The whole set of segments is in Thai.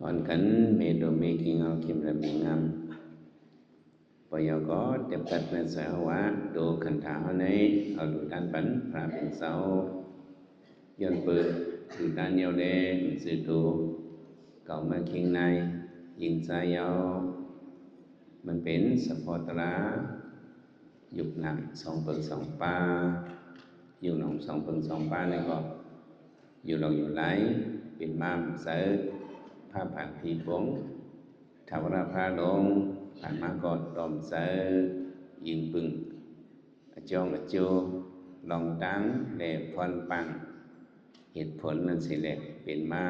Hoàn cảnh mẹ đồ mẹ kinh ngao kim là mẹ ngâm bây giờ có tiếp cận với xã hóa đồ khẩn thảo này ở lũ đan bắn và bình sau dân bự lũ đan nhau đê sự đồ cậu mà kinh nàyยิงใจเอามันเป็นสปอร์ตระยุคหนัก2 ปึง 2 ปาอยู่หนอง2 ปึง 2 ปานี่ก็อยู่หลงอยู่ไหลเป็นมามเสยผ้าผ่านผีผงถ้าว่าพระลงผ่านมาก่อนตอมเสยยิงปึงจองโจลองตั้งแหล่พรปังเหตุผลนั่นสิแหละเป็นมา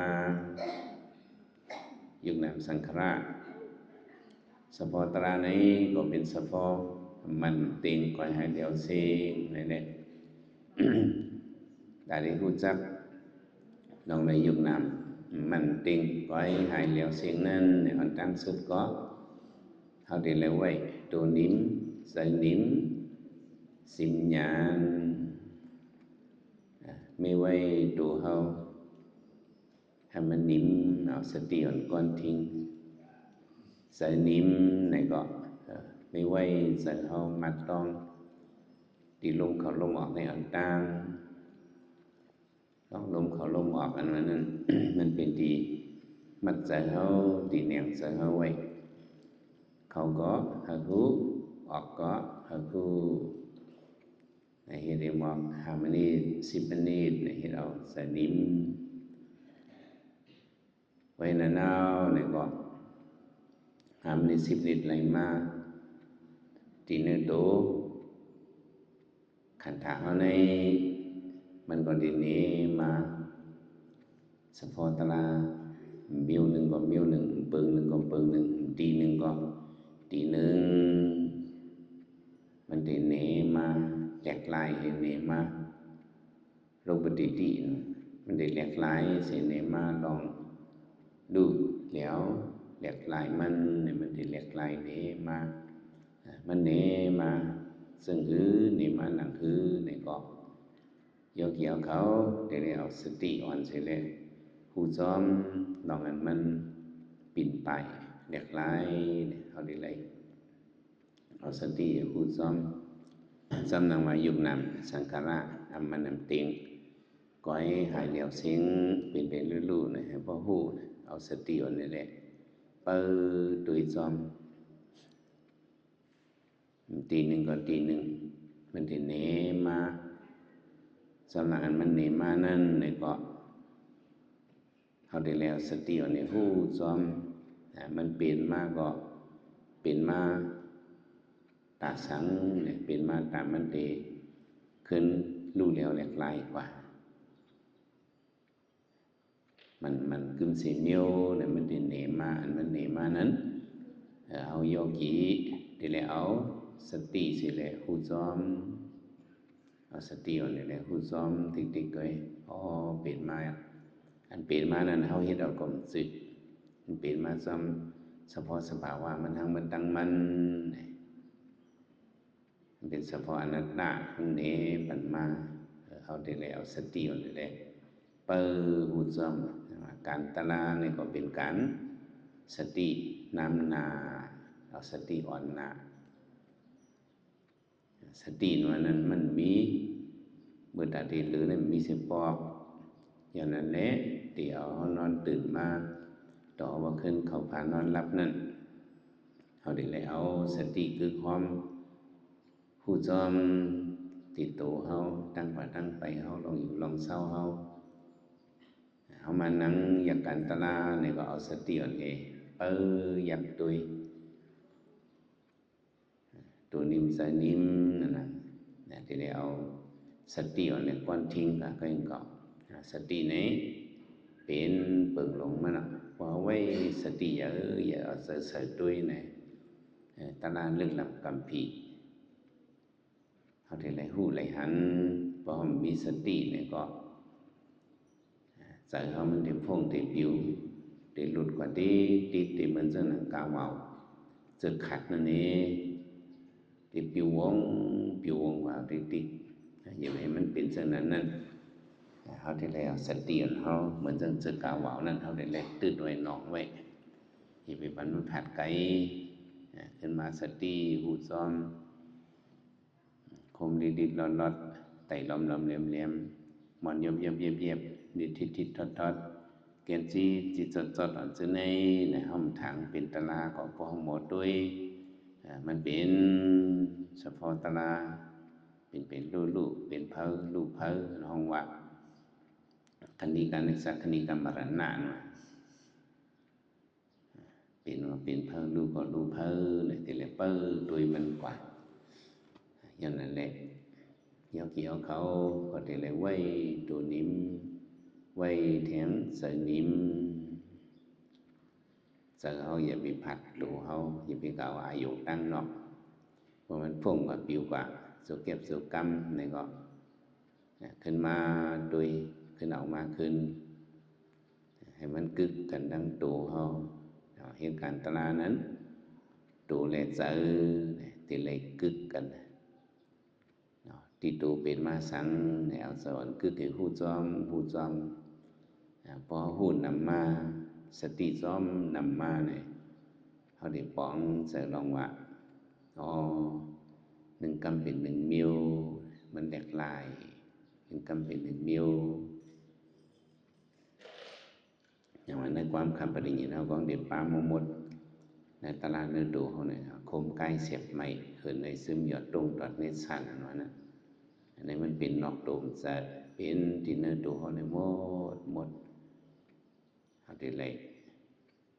ยุคนั้นสังฆราชสปอตรานี้ก็เป็นสปอมันติงก่อยให้เดียวซีนั่นแหละได้ได้รู้จักลองในยุคนั้นมันติงก่อยให้เดียวซีนั้นในอันตั้งสุดก็เขาได้เลยไว้ตัวนิ้มใส่นิ้มสิมญาณไม่ไว้ตัวเขาให้มันนิ้มเอาสติอ่อนก้อนทิ้งใส่นิ้มในก็ไม่ไว้ใส่เขามัดต้องตีลมเขาลมออกในอันตั้งต้องลมเขาลมออกอันนั้น มันเป็นดีมัดใส่เขาตีแนวใส่เขาไว้เขาก็หาคูออกก็หาคูในเหตุมอง5 นาที10 นาทีในเหตุเอาใส่นิ้มไว้นานๆในก็5 นาที10 นาทีไหลมาตีเนื้อโตขันถาเขาในมันก็ดีนี้มาสปอตลามิวหนึ่งก็มิวหนึ่งปึงหนึ่งก็ปึงหนึ่งตีหนึ่งก็ตีหนึ่งมันดีนี้มาแหลกลายเห็นนี้มาลงปฏิทินมันได้แหลกลายเสียนี้มาลองดูแล้วแหลกลายมันได้แหลกลายนี้มามันนี้มาซึ่งนี่มาหนังในก็เกี่ยวเขาได้เอาสติอ่อนเสียเลยผู้ซ้อมลองอันมันปิ่นไปแหลกลายเขาได้เลยเอาสติผู้ซ้อมซ้ำนางมายุบนำสังฆราชอัมมันำติงก้อยหายเหลียวเสียงเป็นลู่ๆนะให้พ่อหู้เอาสติอ่อนนี่แหละเปิดตุยซ้อมตีหนึ่งก็ตีหนึ่งมันจะเนมาสำหรับอันมันเนมานั่นในก็เขาได้แล้วสติอ่อนในหู้ซ้อมมันเปลี่ยนมาก็เปลี่ยนมาตาสังเนี่ยเป็นมาตามมันเตขึ้นรู้แล้วแหลกลายกว่ามันขึ้นเสียเมียวเนี่ยมันได้เนมาอันมันเนมานั้นเอาโยกีได้แล้วเอาสติสิแหละหู้ซ้อมเอาสติอ่อนนี่แหละหู้ซ้อมติ๊กๆก็เปลี่ยนมาอันเปลี่ยนมานั้นเขาเฮ็ดเอากลมสึกมันเปลี่ยนมาซ้ำเฉพาะสภาวะมันทั้งมันตั้งมันเป็นเฉพาะอนัตตาข้างนี้ปัญมาเอาได้แล้วสติอ่อนนี่แหละเปิดหู้ซ้อมการตลาเนี่ยก็เป็นการสตินำนาเอาสติอ่อนนาสตินั้นมันมีเมื่อตาดีหรือนั้นมีเสียปอกอย่างนั้นแหละเดี๋ยวนอนตื่นมาต่อว่าขึ้นเขาผ่านนอนรับนั่นเขาได้เลยเอาสติคือความผู้จอมติดตัวเขาตั้งกว่าตั้งไปเขาลองอยู่ลองเศร้าเขามานั่งอยากกันตลาเนี่ยก็เอาสติอ่อนเออยากตัวนิ่มใส่นิ่มนั่นที่ได้เอาสติอ่อนเนี่ยก้อนทิ้งก็ยังเกาะสตินี้เป็นเปิงหลงมันพอไว้สติอย่าเอาใส่ด้วยเนี่ยตลาดเรื่องลำกำผีเขาได้เลยหู้เลยหันพอมีสติเนี่ยก็ใส่เขามันเต็มพงเต็มผิวเต็มหลุดกว่าที่ติดเต็มเหมือนเส้นหนังกาวเมาจะขัดนั่นเองเต็มผิววงว่าติดอย่างไรมันเป็นเส้นนั้น เขาได้แล้วสติของเขาเหมือนจะกล่าวว่านั้นเขาได้แล้วตื่นไว้นองไว้ที่ไปบรรลุผัดไก่ขึ้นมาสติหูซ้อมคมดิดๆลอดๆไต่ลอมๆเหลี่ยมๆมันเยียบๆดิดทิดๆทอดๆเกียนจีจิตจดๆอ่อนซื่อในห้องถังเป็นตลาของพวกหมดด้วยมันเป็นเฉพาะตลาเป็นลูกเป็นเพอลูกเพอห้องว่าคณิกานิสักคณิกามรณะนะเป็นเพอลูกก็ลูกเพอเลยแต่ละเปอโดยมันกว่าอย่างนั้นแหละเกี่ยวเขาก็แต่ละไว้ตัวนิ่มไว้แถมใส่นิ่มใส่เขาอย่าไปผัดตัวเขาอย่าไปกล่าวอายุตั้งนอกเพราะมันพุ่งกว่าปิวกว่าสุเก็บสุกรรมนี่ก็ขึ้นมาโดยขึ้นออกมาขึ้นให้มันกึกกันดังตัวเขาเหตุการณ์ตลานั้นตัวแลเจอที่เลยกึกกันที่ตัวเป็นมาสังแนวสอนกึกให้หู้จอมพอหู้นำมาสติซ้อมนำมาเนี่ยเขาได้ป้องใส่ลองว่าอ๋อหนึ่งกำเป็นหนึ่งมิวมันแหลกลายหนึ่งกำเป็นหนึ่งมิวอย่างว่าในความคำปฏิญญาของเด็กป้ามมดในตลาดเนื้อดูเขาเนี่ยคมใกล้เสียบไม่เหินในซึมหยดตรงตัดในสันว่านะอันนี้มันเป็นนอกตูมจะเป็นที่เนื้อดูเขาในหมดเขาได้เลย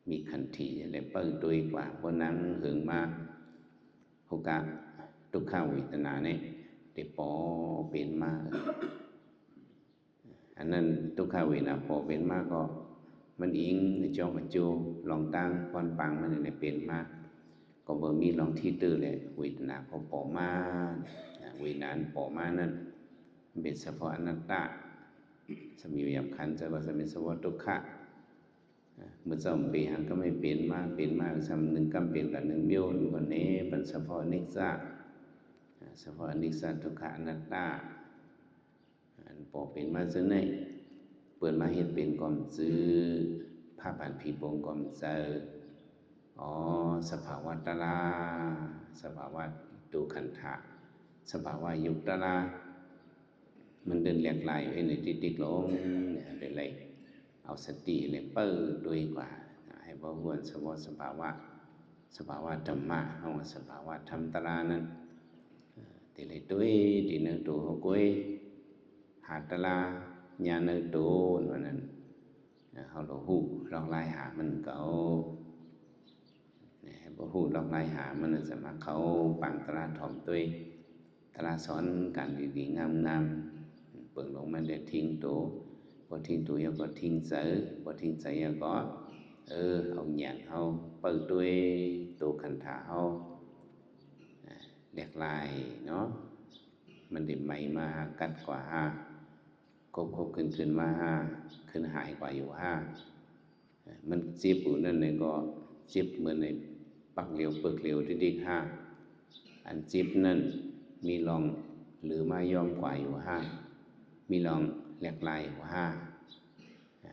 มีขันทีอะไรเปิ้ลตัวกว่าเพราะนั่งเหิงมากโอกาสทุกข้าววิตนาเนี่ยได้ปอเป็นมากอันนั้นทุกข้าววินาปอเป็นมากก็มันอิงในจองกับโจลองตั้งควันปังมันในเป็นมากก็บ่มีลองที่ตื้อเลยวิตนาเขาปอมาวินานปอมานั้นเป็นเฉพาะอนัตตาสมีวิญญาณขันธ์จะว่าจะเป็นสภาวะทุกขะเมื่อจอมปีหังก็ไม่เปลี่ยนมาสำหนึ่งกำเปลี่ยนกับหนึ่งเบี้ยววันนี้เป็นเฉพาะนิสสัทุกขะอนัตตาอันปอเป็นมาซึ่งในเปิดมาเห็นเป็นก่อมซื้อภาพอันผีโปงก่อมเจออ๋อสภาวะตลาสภาวะตูขันธะสภาวะยุคตลามันเดินแหลกลายไว้ในติ๊กลงเนี่ยเป็นไรเอาสติเลยเปิดด้วยกว่าให้บ่หวนสภาวะธรรมะเอาสภาวะธรรมตรานั้นที่เลยด้วยที่เนื้อตัวเขาก้อยหาตลาญาเนื้อตัวนั้นเขาเราหูลองไล่หามันเก่าให้บ่หูลองไล่หามันจะมาเขาปังตลาถ่อมตัวตลาสอนการดีๆงามเปิดลงมันได้ทิ้งตัวพอทิ้งตัวยังก็ทิ้งเสือพอทิ้งเสือยังก็เอาหยาดเอาเปิดด้วยตัวขันธาเอาแหลกลายเนาะมันได้ไม่มากัดกว่าห้าคบขึ้นมาห้าขึ้นหายกว่าอยู่ห้ามันเจ็บอยู่นั่นเลยก็เจ็บเหมือนในปักเหลียวเปลือกเหลียวที่ดิกห้าอันเจ็บนั่นมีลองหรือมายอมกว่าอยู่ห้ามีลองแหลกลายกว่าห้า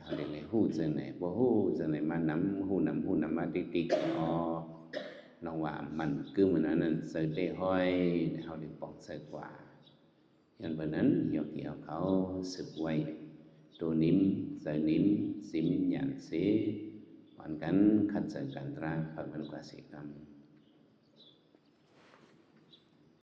เขาเรียกอะไรหู้จังไหนบ่หู้จังไหนมานำหู้นำมาติ๊กอ๋อน้องว่ามันคือเหมือนนั้นเสยเตห้อยเขาได้ป้องเสยกว่าอย่างแบบนั้นเกี่ยวเขาสึกไว้ตัวนิ่มเสยนิ่มสิมหยันเสวันกันขัดเสยกันตราพักมันกว่าสิกรรม